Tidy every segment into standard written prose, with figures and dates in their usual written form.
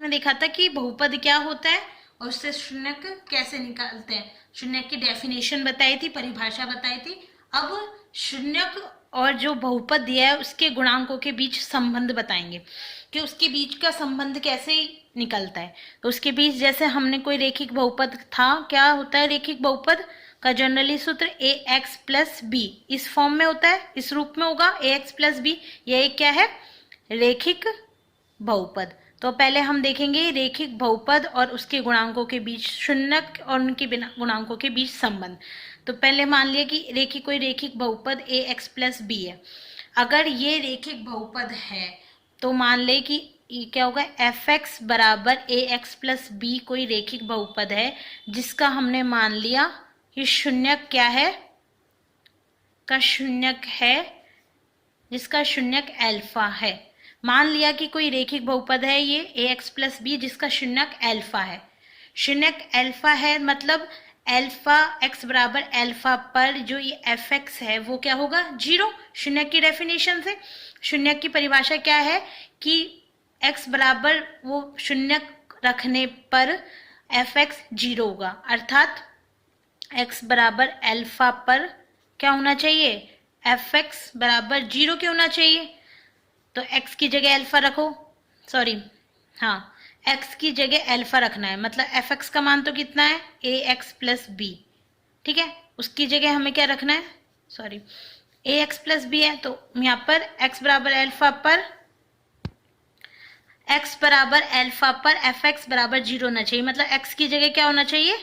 में देखा था कि बहुपद क्या होता है और उससे शून्यक कैसे निकालते हैं, शून्यक की डेफिनेशन बताई थी, परिभाषा बताई थी। अब शून्यक और जो बहुपद दिया है उसके गुणांकों के बीच संबंध बताएंगे कि उसके बीच का संबंध कैसे निकलता है। तो उसके बीच जैसे हमने कोई रेखिक बहुपद था, क्या होता है रेखिक बहुपद का जनरली सूत्र ए एक्स प्लस बी, इस फॉर्म में होता है, इस रूप में होगा ए एक्स प्लस बी। यह क्या है, रेखिक बहुपद। तो पहले हम देखेंगे रेखिक बहुपद और उसके गुणांकों के बीच शून्यक और उनके गुणांकों के बीच संबंध। तो पहले मान लिया कि कोई रेखिक बहुपद ए एक्स प्लस बी है। अगर ये रेखिक बहुपद है तो मान ले कि ये क्या होगा, एफ एक्स बराबर ए एक्स प्लस बी कोई रेखिक बहुपद है जिसका हमने मान लिया कि शून्यक क्या है, का शून्यक है, जिसका शून्यक अल्फा है। मान लिया कि कोई रेखिक बहुपद है ये ए एक्स प्लस बी जिसका शून्यक अल्फा है। शून्यक अल्फा है मतलब अल्फा एक्स बराबर अल्फा पर जो ये एफ एक्स है वो क्या होगा, जीरो। शून्यक की डेफिनेशन से, शून्यक की परिभाषा क्या है कि एक्स बराबर वो शून्यक रखने पर एफ एक्स जीरो होगा, अर्थात एक्स बराबर अल्फा पर क्या होना चाहिए, एफ एक्स बराबर जीरो क्यों होना चाहिए। तो x की जगह अल्फा रखो, सॉरी हाँ, x की जगह अल्फा रखना है, मतलब एफ एक्स का मान तो कितना है ए एक्स प्लस बी, ठीक है, उसकी जगह हमें क्या रखना है, सॉरी ए एक्स प्लस बी है। तो यहाँ पर x बराबर अल्फा पर, x बराबर अल्फा पर एफ एक्स बराबर जीरो होना चाहिए, मतलब x की जगह क्या होना चाहिए,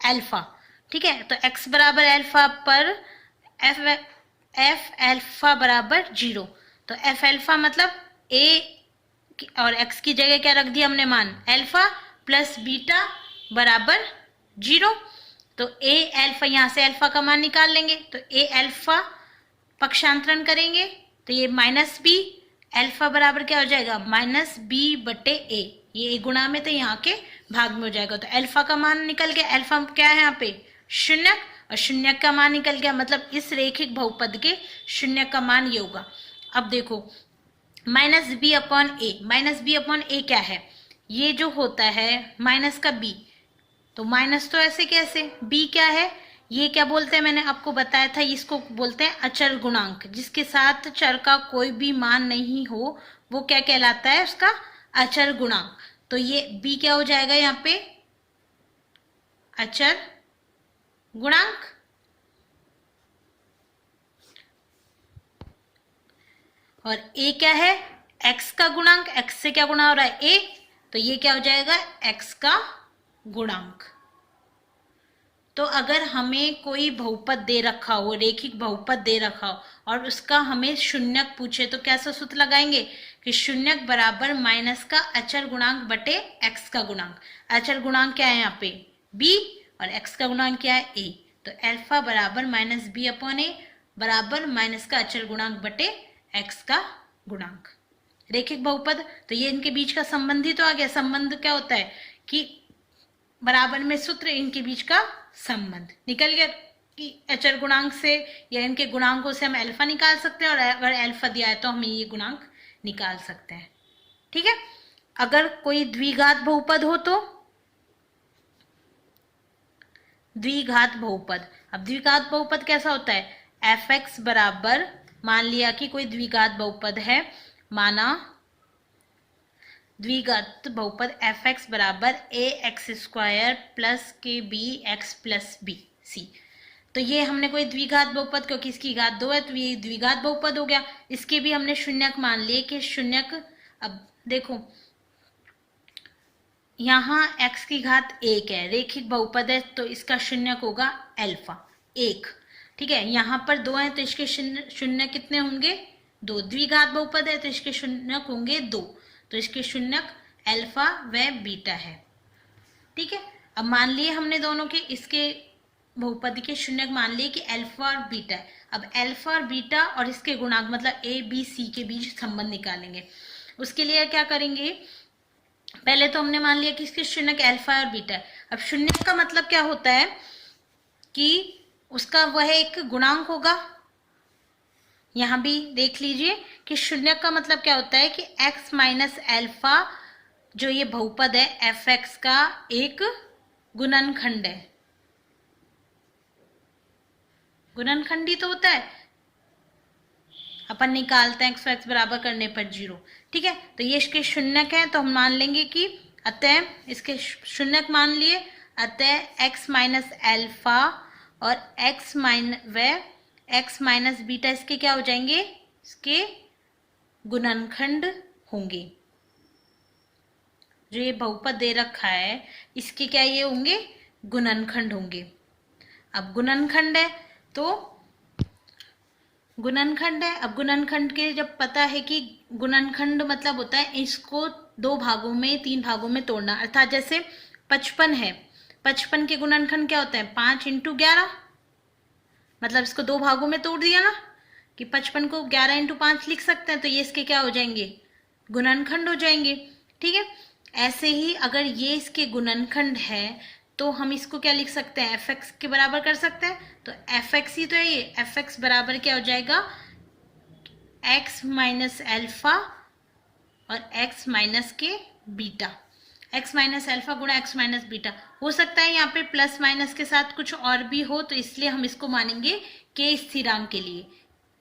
अल्फा, ठीक है। तो x बराबर अल्फा पर एफ अल्फा बराबर जीरो, तो एफ अल्फा मतलब ए और एक्स की जगह क्या रख दिया हमने मान, अल्फा प्लस बीटा बराबर जीरो। तो ए अल्फा, यहाँ से अल्फा का मान निकाल लेंगे, तो ए अल्फा पक्षांतरण करेंगे तो ये माइनस बी, अल्फा बराबर क्या हो जाएगा, माइनस बी बटे ए, ये गुणा में तो यहाँ के भाग में हो जाएगा। तो अल्फा का मान निकल गया, अल्फा क्या है यहाँ पे शून्यक, और शून्यक का मान निकल गया, मतलब इस रेखिक बहुपद के शून्यक का मान ये होगा। अब देखो माइनस बी अपॉन ए, माइनस बी अपॉन ए क्या है, ये जो होता है माइनस का बी, तो माइनस तो ऐसे कैसे, बी क्या है, ये क्या बोलते हैं, मैंने आपको बताया था, इसको बोलते हैं अचर गुणांक, जिसके साथ चर का कोई भी मान नहीं हो वो क्या कहलाता है, उसका अचर गुणांक। तो ये बी क्या हो जाएगा यहाँ पे, अचर गुणांक, और a क्या है, x का गुणांक, x से क्या गुणा हो रहा है a, तो ये क्या हो जाएगा x का गुणांक। तो अगर हमें कोई बहुपद दे रखा हो, रेखिक बहुपद दे रखा हो और उसका हमें शून्यक पूछे तो कैसा सूत्र लगाएंगे कि शून्यक बराबर माइनस का अचर गुणांक बटे x का गुणांक। अचर गुणांक क्या है यहाँ पे b और x का गुणांक क्या है a, तो अल्फा बराबर माइनस बी अपॉन ए बराबर माइनस का अचर गुणांक बटे x का गुणांक। रेखिक बहुपद, तो ये इनके बीच का संबंध ही तो आ गया। संबंध क्या होता है कि बराबर में सूत्र, इनके बीच का संबंध निकल गया कि अचर गुणांक से या इनके गुणांकों से हम अल्फा निकाल सकते हैं, और अगर अल्फा दिया है तो हम ये गुणांक निकाल सकते हैं, ठीक है। अगर कोई द्विघात बहुपद हो तो द्विघात बहुपद, अब द्विघात बहुपद कैसा होता है, एफ एक्स बराबर, मान लिया कि कोई द्विघात बहुपद है, माना द्विघात बहुपद एफ एक्स बराबर ए एक्स स्क्वायर प्लस के B x plus B C. तो ये हमने कोई द्विघात बहुपद, क्योंकि इसकी घात दो है तो ये द्विघात बहुपद हो गया। इसके भी हमने शून्यक मान लिए कि शून्यक, अब देखो यहाँ x की घात एक है, रेखिक बहुपद है तो इसका शून्यक होगा अल्फा एक, ठीक है। यहाँ पर दो है तो इसके शून्य कितने होंगे, दो। द्विघात बहुपद है तो इसके शून्यक होंगे दो, तो इसके शून्यक अल्फा व बीटा है, ठीक है। अब मान लिए हमने दोनों के, इसके बहुपद के शून्यक मान लिए कि अल्फा और बीटा है। अब अल्फा और बीटा और इसके गुणांक मतलब ए बी सी के बीच संबंध निकालेंगे। उसके लिए क्या करेंगे, पहले तो हमने मान लिया कि इसके शून्यक अल्फा और बीटा है। अब शून्यक का मतलब क्या होता है कि उसका वह एक गुणांक होगा। यहां भी देख लीजिए कि शून्यक का मतलब क्या होता है कि x माइनस अल्फा जो ये बहुपद है एफ एक्स का एक गुणनखंड है। गुणनखंडी तो होता है, अपन निकालते हैं एक्स एक्स बराबर करने पर 0। ठीक है, तो ये इसके शून्यक है, तो हम मान लेंगे कि अतः इसके शून्यक मान लिए, अतः x माइनस एल्फा और x माइनस बीटा इसके क्या हो जाएंगे, इसके गुणनखंड होंगे। जो ये बहुपद दे रखा है इसके क्या ये होंगे, गुणनखंड होंगे। अब गुणनखंड है तो गुणनखंड है, अब गुणनखंड के जब पता है कि गुणनखंड मतलब होता है इसको 2 भागों में 3 भागों में तोड़ना, अर्थात जैसे 55 है, 55 के गुणनखंड क्या होते हैं 5 × 11, मतलब इसको 2 भागों में तोड़ दिया ना कि 55 को 11 × 5 लिख सकते हैं, तो ये इसके क्या हो जाएंगे, गुणनखंड हो जाएंगे। ठीक है, ऐसे ही अगर ये इसके गुणनखंड है तो हम इसको क्या लिख सकते हैं, एफ एक्स के बराबर कर सकते हैं। तो एफ एक्स ही तो है ये, एफ एक्स बराबर क्या हो जाएगा, एक्स माइनस एल्फा और एक्स माइनस के बीटा, एक्स माइनस एल्फा गुणा एक्स माइनस बीटा। हो सकता है यहाँ पे प्लस माइनस के साथ कुछ और भी हो, तो इसलिए हम इसको मानेंगे के स्थिरांक के लिए।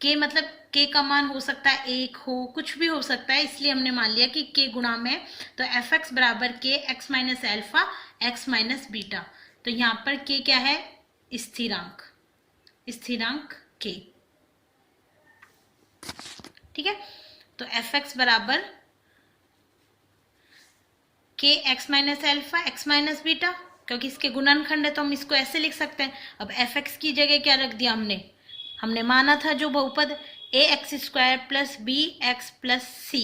के मतलब के का मान हो सकता है 1 हो, कुछ भी हो सकता है, इसलिए हमने मान लिया कि के गुणा में, तो एफ एक्स बराबर के x minus alpha x minus beta. तो यहाँ पर के क्या है, स्थिरांक, स्थिरांक के। ठीक है, तो एफ एक्स बराबर के x minus alpha x minus beta, क्योंकि इसके गुणनखंड है तो हम इसको ऐसे लिख सकते हैं। अब एफ एक्स की जगह क्या रख दिया हमने माना था जो बहुपद a x square plus b x plus c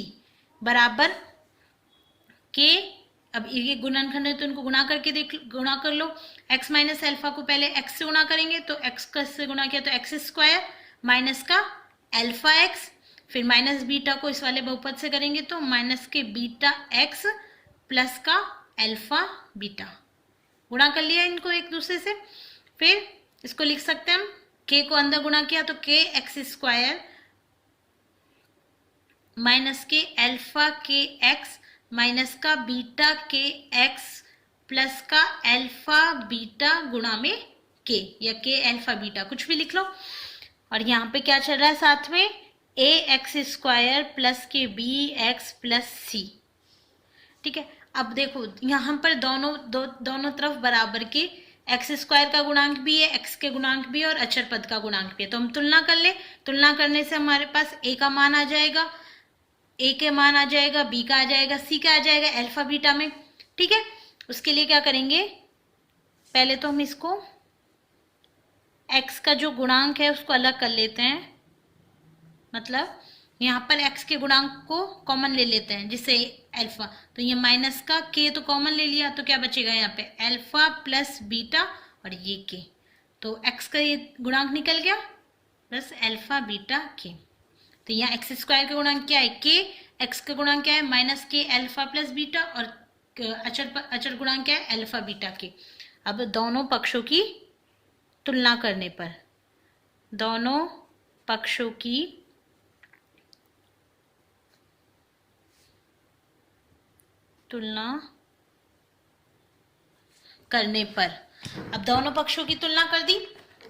बराबर के, अब ये गुणनखंड है तो इनको गुणा करके गुणा कर लो। x माइनस एल्फा को पहले x से गुणा करेंगे तो x का से गुणा किया तो एक्स स्क्वायर माइनस का एल्फा x, फिर माइनस बीटा को इस वाले बहुपद से करेंगे तो माइनस के बीटा x प्लस का एल्फा बीटा, गुणा कर लिया इनको एक दूसरे से। फिर इसको लिख सकते हैं हम, k को अंदर गुणा किया तो k एक्स स्क्वायर माइनस के एल्फा के एक्स माइनस का बीटा के एक्स प्लस का एल्फा बीटा गुणा में के, या के एल्फा बीटा कुछ भी लिख लो। और यहाँ पे क्या चल रहा है साथ में, ए एक्स स्क्वायर प्लस के बी एक्स प्लस सी। ठीक है, अब देखो यहाँ पर दोनों तरफ बराबर के एक्स स्क्वायर का गुणांक भी है, एक्स के गुणांक भी है और अचर पद का गुणांक भी है, तो हम तुलना कर ले। तुलना करने से हमारे पास ए का मान आ जाएगा, ए के मान आ जाएगा, बी का आ जाएगा, सी का आ जाएगा अल्फा बीटा में। ठीक है, उसके लिए क्या करेंगे, पहले तो हम इसको x का जो गुणांक है उसको अलग कर लेते हैं, मतलब यहाँ पर x के गुणांक को कॉमन ले लेते हैं जिससे अल्फा, तो ये माइनस का k तो कॉमन ले लिया तो क्या बचेगा यहाँ पे अल्फा प्लस बीटा और ये k, तो x का ये गुणांक निकल गया प्लस अल्फा बीटा k। तो यहाँ एक्स स्क्वायर का गुणांक क्या है k, x का गुणांक क्या है माइनस के अल्फा प्लस बीटा और अचर गुणांक क्या है अल्फा बीटा k। अब दोनों पक्षों की तुलना करने पर, दोनों पक्षों की तुलना करने पर, अब दोनों पक्षों की तुलना कर दी।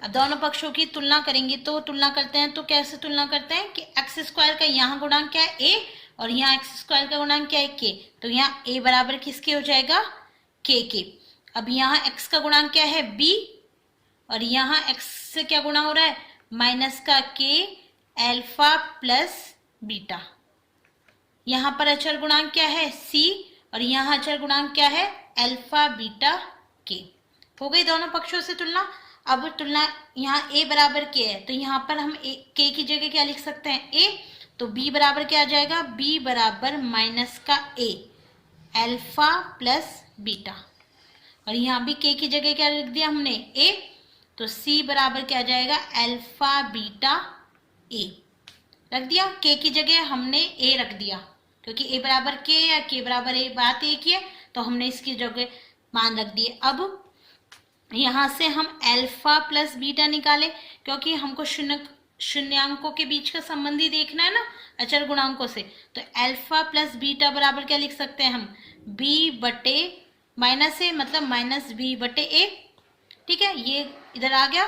अब दोनों पक्षों की तुलना करेंगे तो तुलना करते हैं, तो कैसे तुलना करते हैं कि एक्स स्क्वायर का यहाँ गुणांक क्या है a और यहाँ एक्स स्क्वायर का गुणांक क्या है k, तो यहाँ a बराबर किसके हो जाएगा k के। अब यहाँ x का गुणांक क्या है b और यहाँ x से क्या गुणा हो रहा है माइनस का k अल्फा प्लस बीटा। यहाँ पर अचर गुणांक क्या है c और यहाँ अचर गुणांक क्या है अल्फा बीटा k। हो गई दोनों पक्षों से तुलना। अब तुलना यहाँ a बराबर k है तो यहाँ पर हम k की जगह क्या लिख सकते हैं a, तो b बराबर क्या आ जाएगा b बराबर माइनस का a अल्फा प्लस बीटा, और यहाँ भी k की जगह क्या लिख दिया हमने a, तो c बराबर क्या आ जाएगा अल्फा बीटा a रख दिया। k की जगह हमने a रख दिया क्योंकि a बराबर k या k बराबर a बात एक ही है, तो हमने इसकी जगह मान रख दिए। अब यहाँ से हम अल्फा प्लस बीटा निकाले क्योंकि हमको शून्यांकों के बीच का संबंध ही देखना है ना, अचर गुणांकों से। तो अल्फा प्लस बीटा बराबर क्या लिख सकते हैं हम, बी बटे माइनस ए, मतलब माइनस बी बटे ए। ठीक है, ये इधर आ गया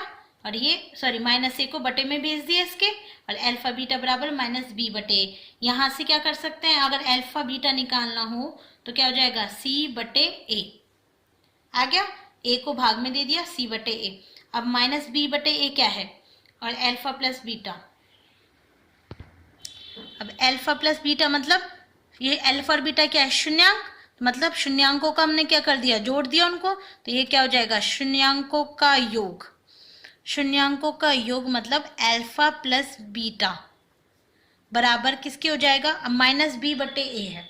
और ये सॉरी माइनस ए को बटे में भेज दिया इसके, और अल्फा बीटा बराबर माइनस बी बटे ए। यहाँ से क्या कर सकते हैं, अगर अल्फा बीटा निकालना हो तो क्या हो जाएगा, सी बटे ए आ गया, ए को भाग में दे दिया, सी बटे ए। अब माइनस बी बटे ए क्या है, और अल्फा प्लस बीटा। अब अल्फा प्लस बीटा मतलब ये अल्फा और बीटा क्या है, शून्यांक, मतलब शून्यांकों का हमने क्या कर दिया, जोड़ दिया उनको, तो ये क्या हो जाएगा, शून्यांकों का योग। शून्यांकों का योग मतलब अल्फा प्लस बीटा बराबर किसके हो जाएगा, अब माइनस बी बटे ए है,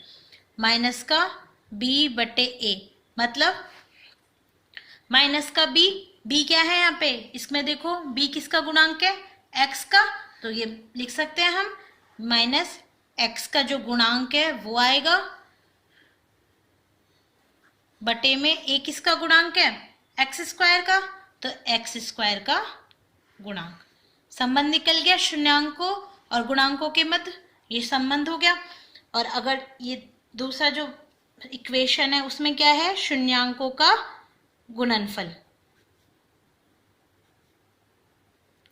माइनस का बी बटे ए, मतलब माइनस का बी, बी क्या है यहाँ पे, इसमें देखो बी किसका गुणांक है, एक्स का, तो ये लिख सकते हैं हम माइनस एक्स का जो गुणांक है वो आएगा, बटे में ए किसका गुणांक है, एक्स स्क्वायर का, तो एक्स स्क्वायर का गुणांक। संबंध निकल गया शून्यांकों और गुणांकों के मध्य, ये संबंध हो गया। और अगर ये दूसरा जो इक्वेशन है उसमें क्या है, शून्यांकों का गुणनफल।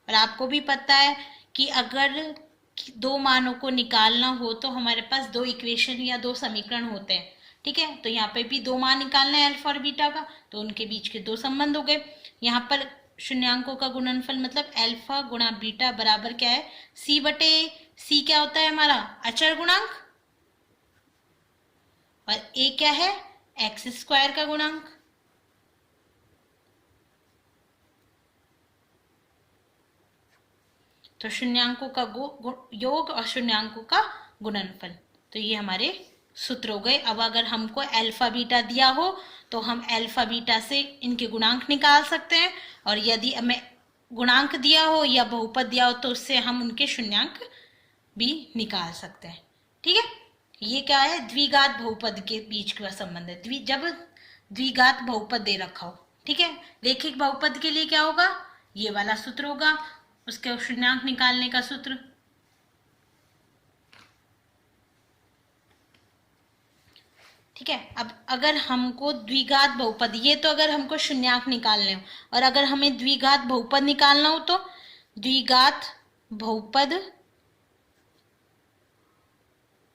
और आपको भी पता है कि अगर दो मानों को निकालना हो तो हमारे पास दो इक्वेशन या दो समीकरण होते हैं। ठीक है, तो यहाँ पे भी दो मान निकालना है अल्फा और बीटा का, तो उनके बीच के दो संबंध हो गए। यहाँ पर शून्यांकों का गुणनफल मतलब अल्फा गुणा बीटा बराबर क्या है, सी बटे, सी क्या होता है हमारा अचर गुणांक, और ए क्या है, एक्स स्क्वायर का गुणांक। तो शून्यांकों का योग और शून्यांकों का गुणनफल, तो ये हमारे सूत्र हो गए। अब अगर हमको अल्फा बीटा दिया हो तो हम अल्फा बीटा से इनके गुणांक निकाल सकते हैं, और यदि हमें गुणांक दिया हो या बहुपद दिया हो तो उससे हम उनके शून्यांक भी निकाल सकते हैं। ठीक है, ये क्या है, द्विघात बहुपद के बीच का संबंध है, जब द्विघात बहुपद दे रखा हो। ठीक है, रैखिक बहुपद के लिए क्या होगा, ये वाला सूत्र होगा, उसके शून्यांक निकालने का सूत्र। ठीक है, अब अगर हमको द्विघात बहुपद, ये तो अगर हमको शून्यांक निकालने हो, और अगर हमें द्विघात बहुपद निकालना हो तो द्विघात बहुपद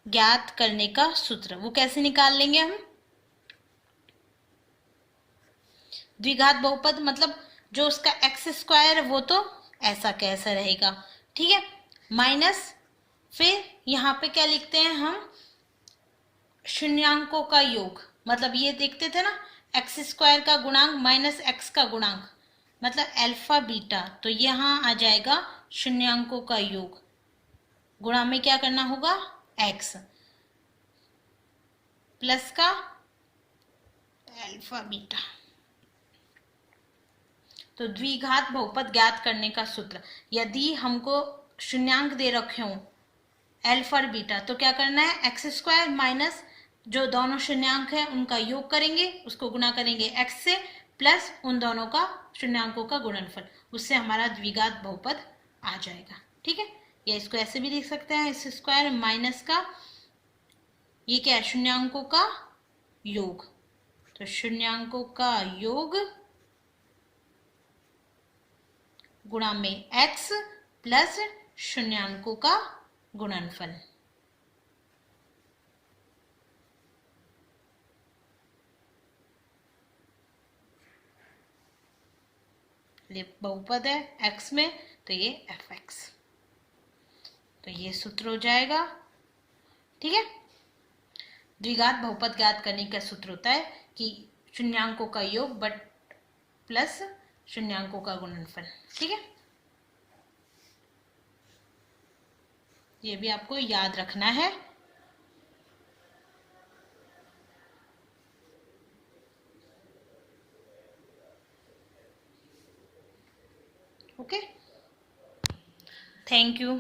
ज्ञात करने का सूत्र, वो कैसे निकाल लेंगे हम, द्विघात बहुपद मतलब जो उसका एक्स स्क्वायर है वो तो ऐसा कैसा रहेगा। ठीक है, माइनस, फिर यहाँ पे क्या लिखते हैं हम, शून्यांकों का योग, मतलब ये देखते थे ना, एक्स स्क्वायर का गुणांक माइनस एक्स का गुणांक, मतलब अल्फा बीटा, तो यहाँ आ जाएगा शून्यांकों का योग, गुणा में क्या करना होगा, एक्स प्लस का अल्फा बीटा। तो द्विघात बहुपद ज्ञात करने का सूत्र, यदि हमको शून्यांक दे रखे हों अल्फा और बीटा, तो क्या करना है, एक्स स्क्वायर माइनस जो दोनों शून्यांक है उनका योग करेंगे, उसको गुणा करेंगे एक्स से, प्लस उन दोनों का शून्यांकों का गुणनफल, उससे हमारा द्विघात बहुपद आ जाएगा। ठीक है, या इसको ऐसे भी लिख सकते हैं, एक्स स्क्वायर माइनस का ये क्या है, शून्यांकों का योग, तो शून्यांकों का योग गुणा में एक्स प्लस शून्यांकों का गुणनफल। ये बहुपद है एक्स में, तो ये एफ एक्स, तो ये सूत्र हो जाएगा। ठीक है, द्विघात बहुपद ज्ञात करने का सूत्र होता है कि शून्यांकों का योग बट प्लस शून्यांकों का गुणनफल। ठीक है, ये भी आपको याद रखना है। Okay, thank you.